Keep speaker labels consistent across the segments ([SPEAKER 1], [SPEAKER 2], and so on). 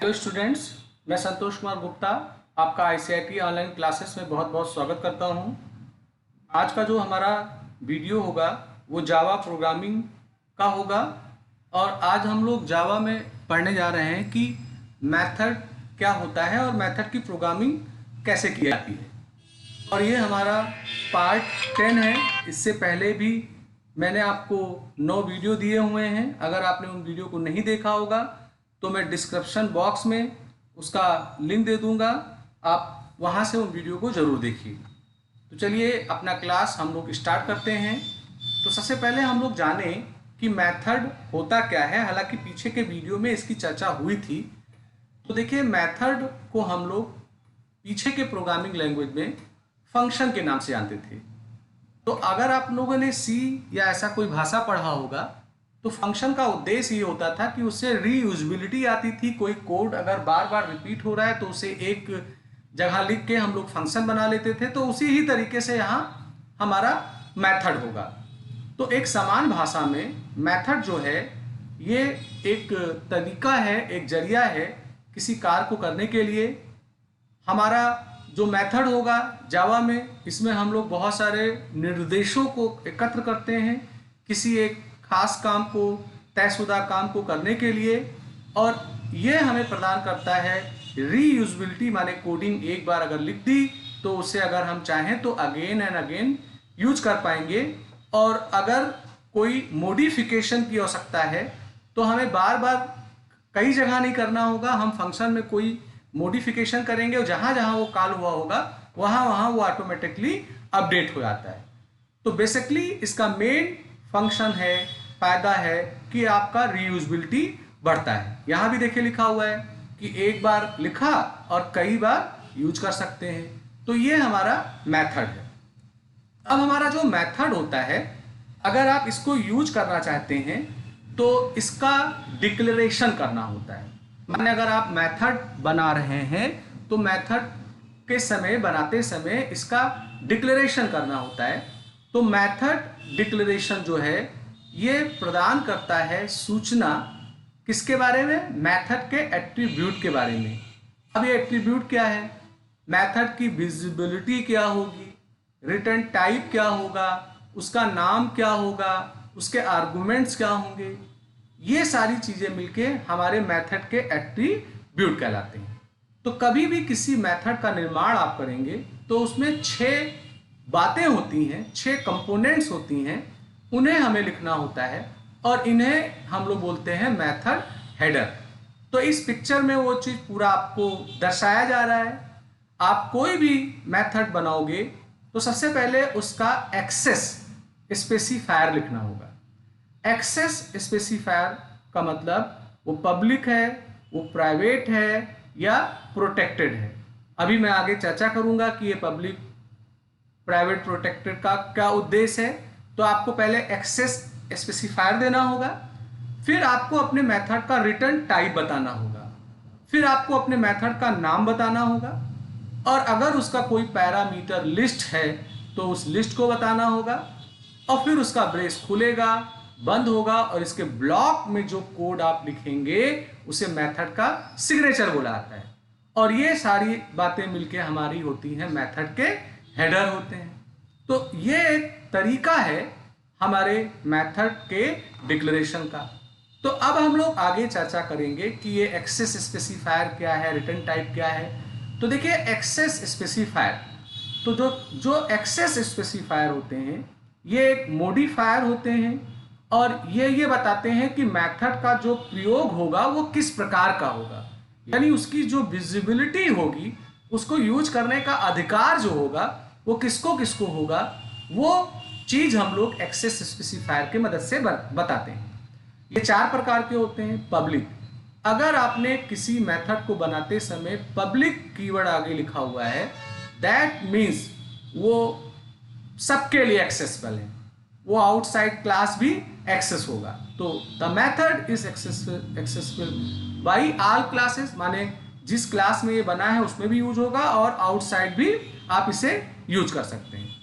[SPEAKER 1] Hello students, मैं संतोष कुमार गुप्ता आपका ICIT online classes में बहुत बहुत स्वागत करता हूं। आज का जो हमारा वीडियो होगा वो जावा प्रोग्रामिंग का होगा और आज हम लोग जावा में पढ़ने जा रहे हैं कि मेथड क्या होता है और मेथड की प्रोग्रामिंग कैसे की जाती है। और ये हमारा पार्ट 10 है। इससे पहले भी मैंने आपको 9 वीडियो दिए हुए हैं। अगर आपने उन वीडियो को नहीं देखा होगा तो मैं डिस्क्रिप्शन बॉक्स में उसका लिंक दे दूंगा, आप वहां से उन वीडियो को ज़रूर देखिए। तो चलिए अपना क्लास हम लोग स्टार्ट करते हैं। तो सबसे पहले हम लोग जानें कि मेथड होता क्या है। हालांकि पीछे के वीडियो में इसकी चर्चा हुई थी। तो देखिए, मेथड को हम लोग पीछे के प्रोग्रामिंग लैंग्वेज में फंक्शन के नाम से जानते थे। तो अगर आप लोगों ने सी या ऐसा कोई भाषा पढ़ा होगा तो फंक्शन का उद्देश्य ये होता था कि उससे रीयूजेबिलिटी आती थी। कोई कोड अगर बार बार रिपीट हो रहा है तो उसे एक जगह लिख के हम लोग फंक्शन बना लेते थे। तो उसी ही तरीके से यहाँ हमारा मेथड होगा। तो एक समान भाषा में मेथड जो है ये एक तरीका है, एक जरिया है किसी कार्य को करने के लिए। हमारा जो मेथड होगा जावा में, इसमें हम लोग बहुत सारे निर्देशों को एकत्र करते हैं किसी एक खास काम को, तयशुदा काम को करने के लिए। और ये हमें प्रदान करता है रीयूजेबिलिटी, माने कोडिंग एक बार अगर लिख दी तो उसे अगर हम चाहें तो अगेन एंड अगेन यूज कर पाएंगे। और अगर कोई मॉडिफिकेशन की आवश्यकता है तो हमें बार बार कई जगह नहीं करना होगा। हम फंक्शन में कोई मॉडिफिकेशन करेंगे और जहाँ जहाँ वो कॉल हुआ होगा वहाँ वहाँ वो ऑटोमेटिकली अपडेट हो जाता है। तो बेसिकली इसका मेन फंक्शन है, फायदा है कि आपका रीयूजेबिलिटी बढ़ता है। यहाँ भी देखिए लिखा हुआ है कि एक बार लिखा और कई बार यूज कर सकते हैं। तो ये हमारा मेथड है। अब हमारा जो मेथड होता है, अगर आप इसको यूज करना चाहते हैं तो इसका डिक्लेरेशन करना होता है। माने अगर आप मेथड बना रहे हैं तो मेथड के समय, बनाते समय इसका डिक्लेरेशन करना होता है। तो मेथड डिक्लेरेशन जो है ये प्रदान करता है सूचना किसके बारे में? मेथड के एट्रीब्यूट के बारे में। अब ये एट्रीब्यूट क्या है? मेथड की विजिबिलिटी क्या होगी, रिटर्न टाइप क्या होगा, उसका नाम क्या होगा, उसके आर्गुमेंट्स क्या होंगे, ये सारी चीजें मिलके हमारे मेथड के एट्रीब्यूट कहलाते हैं। तो कभी भी किसी मेथड का निर्माण आप करेंगे तो उसमें 6 बातें होती हैं, 6 कंपोनेंट्स होती हैं, उन्हें हमें लिखना होता है और इन्हें हम लोग बोलते हैं मेथड हेडर। तो इस पिक्चर में वो चीज़ पूरा आपको दर्शाया जा रहा है। आप कोई भी मेथड बनाओगे तो सबसे पहले उसका एक्सेस स्पेसिफायर लिखना होगा। एक्सेस स्पेसिफायर का मतलब वो पब्लिक है, वो प्राइवेट है या प्रोटेक्टेड है। अभी मैं आगे चर्चा करूंगा कि ये पब्लिक, प्राइवेट, प्रोटेक्टेड का क्या उद्देश्य है। तो आपको पहले एक्सेस स्पेसिफायर देना होगा, फिर आपको अपने मेथड का रिटर्न टाइप बताना होगा, फिर आपको अपने मेथड का नाम बताना होगा, और अगर उसका कोई पैरामीटर लिस्ट है तो उस लिस्ट को बताना होगा, और फिर उसका ब्रेस खुलेगा, बंद होगा, और इसके ब्लॉक में जो कोड आप लिखेंगे उसे मेथड का सिग्नेचर बोला जाता है। और ये सारी बातें मिलके हमारी होती हैं मेथड के हेडर होते हैं। तो ये एक तरीका है हमारे मेथड के डिक्लेरेशन का। तो अब हम लोग आगे चर्चा करेंगे कि ये एक्सेस स्पेसिफायर क्या है, रिटर्न टाइप क्या है। तो देखिए, एक्सेस स्पेसिफायर, तो जो एक्सेस स्पेसिफायर होते हैं ये एक मॉडिफायर होते हैं और ये बताते हैं कि मेथड का जो प्रयोग होगा वो किस प्रकार का होगा। यानी उसकी जो विजिबिलिटी होगी, उसको यूज करने का अधिकार जो होगा वो किसको किसको होगा, वो चीज हम लोग एक्सेस स्पेसिफायर की मदद से बताते हैं। ये 4 प्रकार के होते हैं। पब्लिक, अगर आपने किसी मेथड को बनाते समय पब्लिक कीवर्ड आगे लिखा हुआ है, दैट मीन्स वो सबके लिए एक्सेसिबल है, वो आउटसाइड क्लास भी एक्सेस होगा। तो the method is accessible by all classes, माने जिस क्लास में ये बना है उसमें भी यूज होगा और आउटसाइड भी आप इसे यूज कर सकते हैं।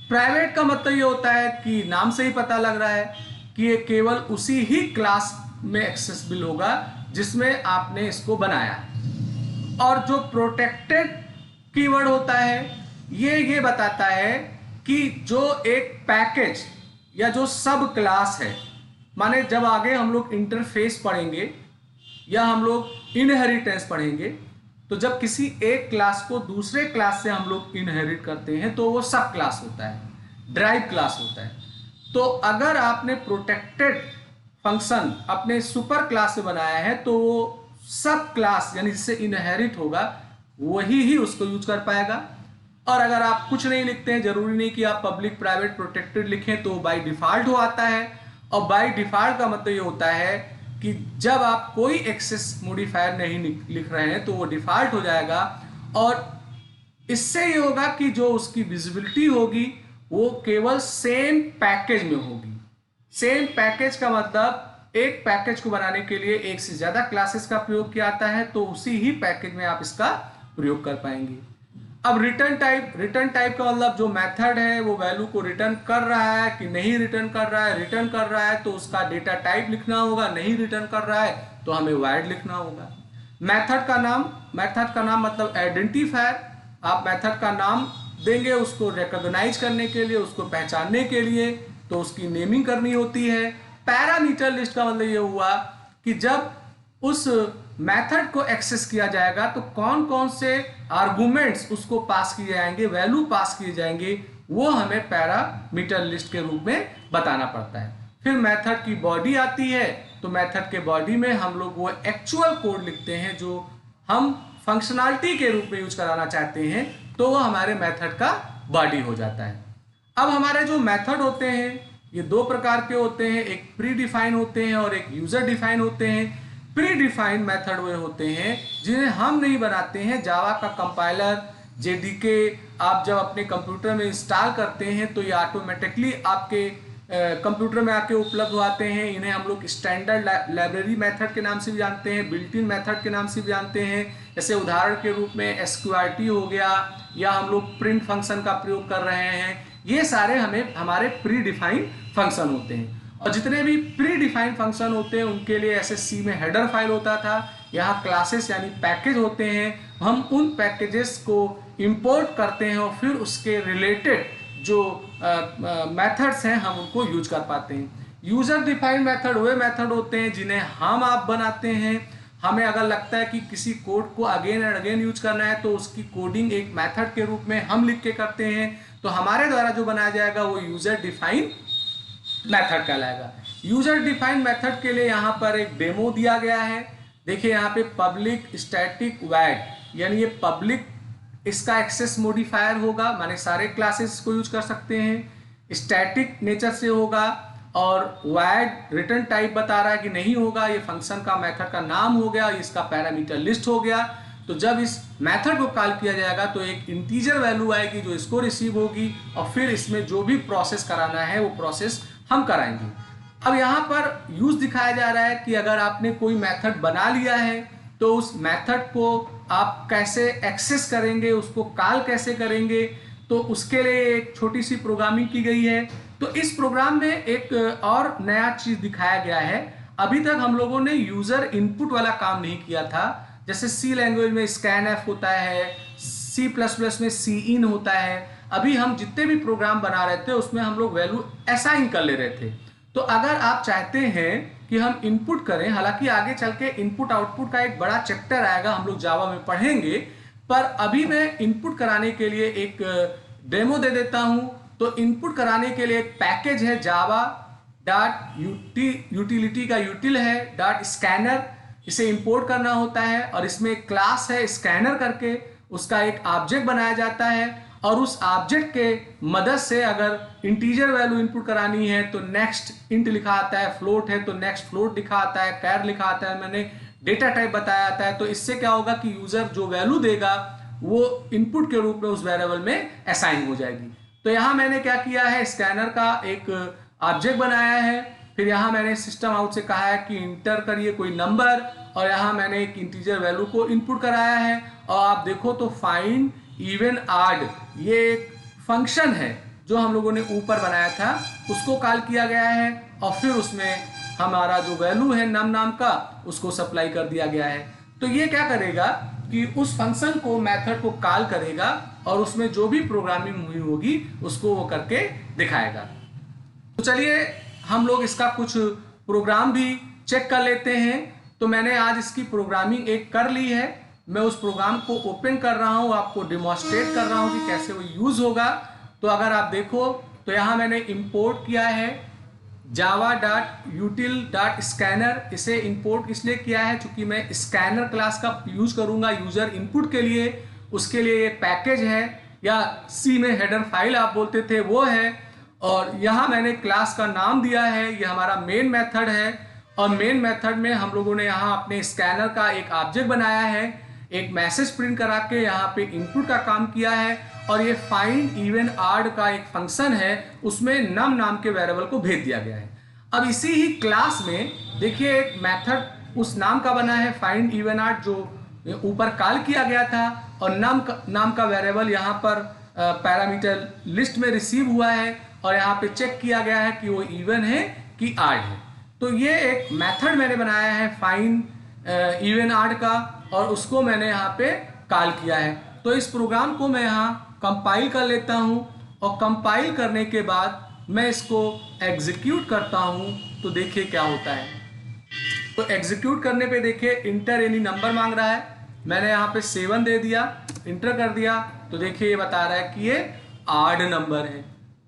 [SPEAKER 1] प्राइवेट का मतलब ये होता है कि नाम से ही पता लग रहा है कि ये केवल उसी ही क्लास में एक्सेसिबल होगा जिसमें आपने इसको बनाया है। और जो प्रोटेक्टेड कीवर्ड होता है ये बताता है कि जो एक पैकेज या जो सब क्लास है, माने जब आगे हम लोग इंटरफेस पढ़ेंगे या हम लोग इनहेरिटेंस पढ़ेंगे, तो जब किसी एक क्लास को दूसरे क्लास से हम लोग इनहेरिट करते हैं तो वो सब क्लास होता है, ड्राइव क्लास होता है। तो अगर आपने प्रोटेक्टेड फंक्शन अपने सुपर क्लास से बनाया है तो वो सब क्लास यानी जिससे इनहेरिट होगा वही ही उसको यूज कर पाएगा। और अगर आप कुछ नहीं लिखते हैं, जरूरी नहीं कि आप पब्लिक प्राइवेट प्रोटेक्टेड लिखें, तो बाय डिफॉल्ट हो आता है। और बाय डिफॉल्ट का मतलब ये होता है कि जब आप कोई एक्सेस मॉडिफायर नहीं लिख रहे हैं तो वो डिफॉल्ट हो जाएगा। और इससे ये होगा कि जो उसकी विजिबिलिटी होगी वो केवल सेम पैकेज में होगी। सेम पैकेज का मतलब एक पैकेज को बनाने के लिए एक से ज्यादा क्लासेस का प्रयोग किया जाता है, तो उसी ही पैकेज में आप इसका प्रयोग कर पाएंगे। अब रिटर्न टाइप का मतलब जो मेथड है वो वैल्यू को रिटर्न कर रहा है कि नहीं रिटर्न कर रहा है। रिटर्न कर रहा है तो उसका डेटा टाइप लिखना होगा, नहीं रिटर्न कर रहा है तो हमें वॉइड लिखना होगा। मेथड का नाम मतलब आइडेंटिफायर। आप मेथड का नाम देंगे उसको रिकॉग्नाइज करने के लिए, उसको पहचानने के लिए, तो उसकी नेमिंग करनी होती है। पैरामीटर लिस्ट का मतलब ये हुआ कि जब उस मेथड को एक्सेस किया जाएगा तो कौन कौन से आर्गुमेंट्स उसको पास किए जाएंगे, वैल्यू पास किए जाएंगे, वो हमें पैरामीटर लिस्ट के रूप में बताना पड़ता है। फिर मेथड की बॉडी आती है, तो मेथड के बॉडी में हम लोग वो एक्चुअल कोड लिखते हैं जो हम फंक्शनैलिटी के रूप में यूज कराना चाहते हैं, तो वो हमारे मेथड का बॉडी हो जाता है। अब हमारे जो मेथड होते हैं ये दो प्रकार के होते हैं, एक प्री डिफाइन होते हैं और एक यूजर डिफाइन होते हैं। प्री डिफाइंड मेथड वे होते हैं जिन्हें हम नहीं बनाते हैं। जावा का कंपाइलर जेडीके आप जब अपने कंप्यूटर में इंस्टॉल करते हैं तो ये ऑटोमेटिकली आपके कंप्यूटर में आके उपलब्ध होते हैं। इन्हें हम लोग स्टैंडर्ड लाइब्रेरी मेथड के नाम से भी जानते हैं, बिल्ट इन मेथड के नाम से भी जानते हैं। जैसे उदाहरण के रूप में एसक्यूआरटी हो गया, या हम लोग प्रिंट फंक्शन का प्रयोग कर रहे हैं। ये सारे हमारे प्री डिफाइंड फंक्शन होते हैं। और जितने भी प्री डिफाइंड फंक्शन होते हैं उनके लिए एसएससी में हेडर फाइल होता था। यहाँ क्लासेस यानी पैकेज होते हैं, हम उन पैकेजेस को इंपोर्ट करते हैं और फिर उसके रिलेटेड जो मेथड्स हैं हम उनको यूज कर पाते हैं। यूजर डिफाइंड मेथड वे मेथड होते हैं जिन्हें हम आप बनाते हैं। हमें अगर लगता है कि किसी कोड को अगेन एंड अगेन यूज करना है तो उसकी कोडिंग एक मेथड के रूप में हम लिख के करते हैं, तो हमारे द्वारा जो बनाया जाएगा वो यूजर डिफाइंड मेथड कहलाएगा। यूजर डिफाइंड मेथड के लिए यहाँ पर एक डेमो दिया गया है। देखिए यहाँ पे पब्लिक स्टैटिक वैड, यानी ये पब्लिक इसका एक्सेस मॉडिफायर होगा, माने सारे क्लासेस को यूज कर सकते हैं। स्टैटिक नेचर से होगा और वैड रिटर्न टाइप बता रहा है कि नहीं होगा। ये फंक्शन का मेथड का नाम हो गया, इसका पैरामीटर लिस्ट हो गया। तो जब इस मेथड को कॉल किया जाएगा तो एक इंटीजर वैल्यू आएगी जो इसको रिसीव होगी और फिर इसमें जो भी प्रोसेस कराना है वो प्रोसेस हम कराएंगे। अब यहाँ पर यूज दिखाया जा रहा है कि अगर आपने कोई मेथड बना लिया है तो उस मेथड को आप कैसे एक्सेस करेंगे, उसको कॉल कैसे करेंगे, तो उसके लिए एक छोटी सी प्रोग्रामिंग की गई है। तो इस प्रोग्राम में एक और नया चीज दिखाया गया है। अभी तक हम लोगों ने यूजर इनपुट वाला काम नहीं किया था। जैसे सी लैंग्वेज में स्कैनएफ होता है, C++ में सी इन होता है। अभी हम जितने भी प्रोग्राम बना रहे थे उसमें हम लोग वैल्यू असाइन कर ले रहे थे। तो अगर आप चाहते हैं कि हम इनपुट करें, हालांकि आगे चल के इनपुट आउटपुट का एक बड़ा चैप्टर आएगा, हम लोग जावा में पढ़ेंगे, पर अभी मैं इनपुट कराने के लिए एक डेमो दे देता हूं। तो इनपुट कराने के लिए एक पैकेज है जावा यूटिलिटी का यूटिल है .scanner, इसे इंपोर्ट करना होता है और इसमें एक क्लास है स्कैनर करके, उसका एक ऑब्जेक्ट बनाया जाता है और उस ऑब्जेक्ट के मदद से अगर इंटीजर वैल्यू इनपुट करानी है तो नेक्स्ट इंट लिखा आता है, फ्लोट है तो नेक्स्ट फ्लोट लिखा आता है, कैर लिखा आता है, मैंने डेटा टाइप बताया आता है। तो इससे क्या होगा कि यूजर जो वैल्यू देगा वो इनपुट के रूप में उस वेरिएबल में असाइन हो जाएगी। तो यहाँ मैंने क्या किया है, स्कैनर का एक ऑब्जेक्ट बनाया है, फिर यहाँ मैंने सिस्टम आउट से कहा है कि इंटर करिए कोई नंबर और यहाँ मैंने एक इंटीजर वैल्यू को इनपुट कराया है। और आप देखो तो फाइंड इवन ऑड ये एक फंक्शन है जो हम लोगों ने ऊपर बनाया था, उसको कॉल किया गया है और फिर उसमें हमारा जो वैल्यू है नम नाम का उसको सप्लाई कर दिया गया है। तो ये क्या करेगा कि उस फंक्शन को, मेथड को कॉल करेगा और उसमें जो भी प्रोग्रामिंग हुई होगी उसको वो करके दिखाएगा। तो चलिए हम लोग इसका कुछ प्रोग्राम भी चेक कर लेते हैं। तो मैंने आज इसकी प्रोग्रामिंग एक कर ली है, मैं उस प्रोग्राम को ओपन कर रहा हूँ, आपको डिमॉन्स्ट्रेट कर रहा हूँ कि कैसे वो यूज होगा। तो अगर आप देखो तो यहाँ मैंने इंपोर्ट किया है java.util.scanner। इसे इंपोर्ट इसलिए किया है क्योंकि मैं स्कैनर क्लास का यूज करूंगा यूजर इनपुट के लिए। उसके लिए ये पैकेज है, या सी में हेडर फाइल आप बोलते थे वो है। और यहाँ मैंने क्लास का नाम दिया है, ये हमारा मेन मेथड है। और मेन मेथड में हम लोगों ने यहाँ अपने स्कैनर का एक ऑब्जेक्ट बनाया है, एक मैसेज प्रिंट करा के यहाँ पे इनपुट का काम किया है। और ये फाइंड इवन आड का एक फंक्शन है, उसमें नम नाम के वेरिएबल को भेज दिया गया है। अब इसी ही क्लास में देखिए एक मेथड उस नाम का बना है, फाइंड इवन आड, जो ऊपर कॉल किया गया था। और नाम का वेरिएबल यहाँ पर पैरामीटर लिस्ट में रिसीव हुआ है और यहाँ पे चेक किया गया है कि वो इवन है कि आड है। तो ये एक मेथड मैंने बनाया है फाइंड इवन आड का, और उसको मैंने यहाँ पे कॉल किया है। तो इस प्रोग्राम को मैं यहाँ कंपाइल कर लेता हूँ, और कंपाइल करने के बाद मैं इसको एग्जीक्यूट करता हूँ। तो देखिए क्या होता है। तो एग्जीक्यूट करने पे देखिए इंटर एनी नंबर मांग रहा है, मैंने यहाँ पे 7 दे दिया, इंटर कर दिया। तो देखिए ये बता रहा है कि ये आड नंबर है।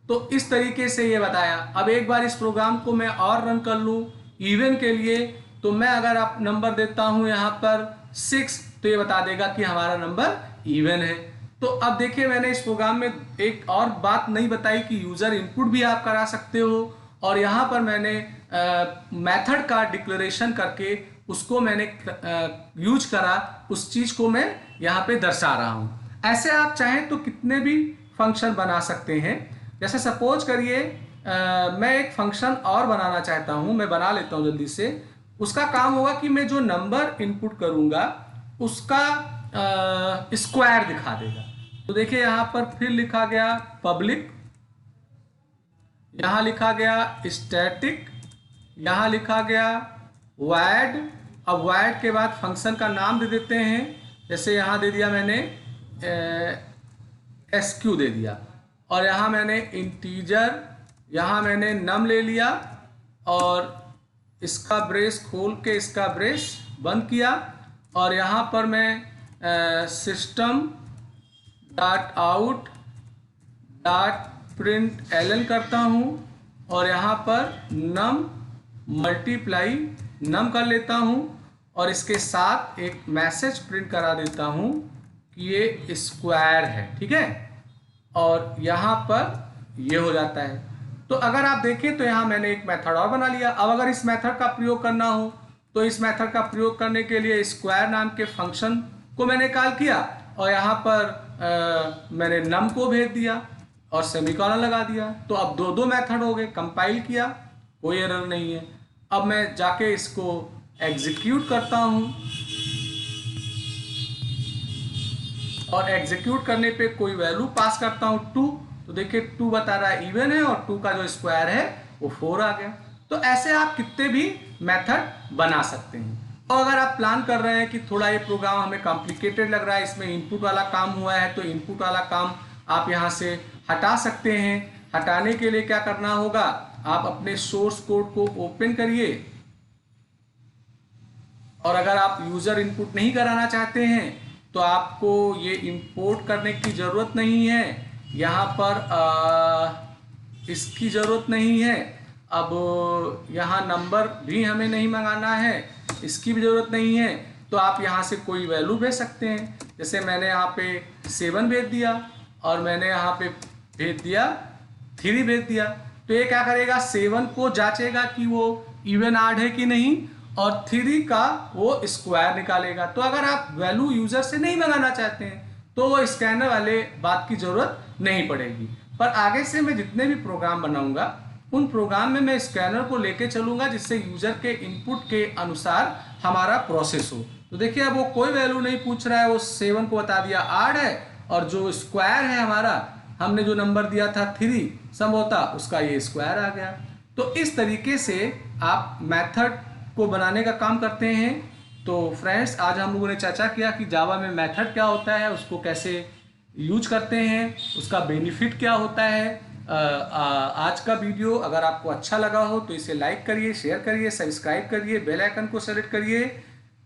[SPEAKER 1] तो इस तरीके से ये बताया। अब एक बार इस प्रोग्राम को मैं और रन कर लूँ इवन के लिए, तो मैं अगर आप नंबर देता हूँ यहाँ पर 6, तो ये बता देगा कि हमारा नंबर इवन है। तो अब देखिए मैंने इस प्रोग्राम में एक और बात नहीं बताई कि यूजर इनपुट भी आप करा सकते हो, और यहाँ पर मैंने मेथड का डिक्लेरेशन करके उसको मैंने यूज करा, उस चीज को मैं यहाँ पे दर्शा रहा हूँ। ऐसे आप चाहें तो कितने भी फंक्शन बना सकते हैं। जैसे सपोज करिए मैं एक फंक्शन और बनाना चाहता हूँ, मैं बना लेता हूँ जल्दी से। उसका काम होगा कि मैं जो नंबर इनपुट करूँगा उसका स्क्वायर दिखा देगा। तो देखिए यहाँ पर फिर लिखा गया पब्लिक, यहाँ लिखा गया स्टैटिक, यहाँ लिखा गया वॉइड। अब वॉइड के बाद फंक्शन का नाम दे देते हैं, जैसे यहाँ दे दिया मैंने SQ दे दिया, और यहाँ मैंने इंटीजर, यहाँ मैंने नम ले लिया और इसका ब्रेस खोल के इसका ब्रेस बंद किया। और यहाँ पर मैं system dot out dot print LN करता हूँ, और यहाँ पर नम मल्टीप्लाई नम कर लेता हूँ, और इसके साथ एक मैसेज प्रिंट करा देता हूँ कि ये स्क्वायर है। ठीक है, और यहाँ पर ये हो जाता है। तो अगर आप देखें तो यहाँ मैंने एक मेथड और बना लिया। अब अगर इस मेथड का प्रयोग करना हो तो इस मेथड का प्रयोग करने के लिए स्क्वायर नाम के फंक्शन को मैंने कॉल किया, और यहाँ पर मैंने नम को भेज दिया और सेमीकोलन लगा दिया। तो अब दो मेथड हो गए। कंपाइल किया, कोई एरर नहीं है। अब मैं जाके इसको एग्जीक्यूट करता हूँ, और एग्जीक्यूट करने पे कोई वैल्यू पास करता हूँ 2। तो देखिए 2 बता रहा है इवन है, और 2 का जो स्क्वायर है वो 4 आ गया। तो ऐसे आप कितने भी मेथड बना सकते हैं। और अगर आप प्लान कर रहे हैं कि थोड़ा ये प्रोग्राम हमें कॉम्प्लिकेटेड लग रहा है, इसमें इनपुट वाला काम हुआ है, तो इनपुट वाला काम आप यहाँ से हटा सकते हैं। हटाने के लिए क्या करना होगा, आप अपने सोर्स कोड को ओपन करिए, और अगर आप यूजर इनपुट नहीं कराना चाहते हैं तो आपको ये इंपोर्ट करने की ज़रूरत नहीं है। यहाँ पर इसकी ज़रूरत नहीं है। अब यहाँ नंबर भी हमें नहीं मंगाना है, इसकी भी ज़रूरत नहीं है। तो आप यहाँ से कोई वैल्यू भेज सकते हैं। जैसे मैंने यहाँ पे 7 भेज दिया, और मैंने यहाँ पे भेज दिया 3 भेज दिया। तो ये क्या करेगा, 7 को जांचेगा कि वो इवन आड है कि नहीं, और 3 का वो स्क्वायर निकालेगा। तो अगर आप वैल्यू यूजर से नहीं मंगाना चाहते हैं तो वो स्कैनर वाले बात की जरूरत नहीं पड़ेगी। पर आगे से मैं जितने भी प्रोग्राम बनाऊंगा उन प्रोग्राम में मैं स्कैनर को लेके चलूंगा, जिससे यूजर के इनपुट के अनुसार हमारा प्रोसेस हो। तो देखिए अब वो कोई वैल्यू नहीं पूछ रहा है, वो 7 को बता दिया आड है, और जो स्क्वायर है हमारा, हमने जो नंबर दिया था 3 संभवतः उसका ये स्क्वायर आ गया। तो इस तरीके से आप मेथड को बनाने का काम करते हैं। तो फ्रेंड्स, आज हम लोगों ने चर्चा किया कि जावा में मेथड क्या होता है, उसको कैसे यूज करते हैं, उसका बेनिफिट क्या होता है। आज का वीडियो अगर आपको अच्छा लगा हो तो इसे लाइक करिए, शेयर करिए, सब्सक्राइब करिए, बेल आइकन को सेलेक्ट करिए,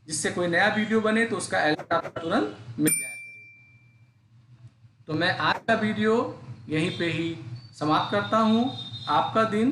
[SPEAKER 1] जिससे कोई नया वीडियो बने तो उसका अलर्ट आपको तुरंत मिल जाया करे। तो मैं आज का वीडियो यहीं पे ही समाप्त करता हूँ। आपका दिन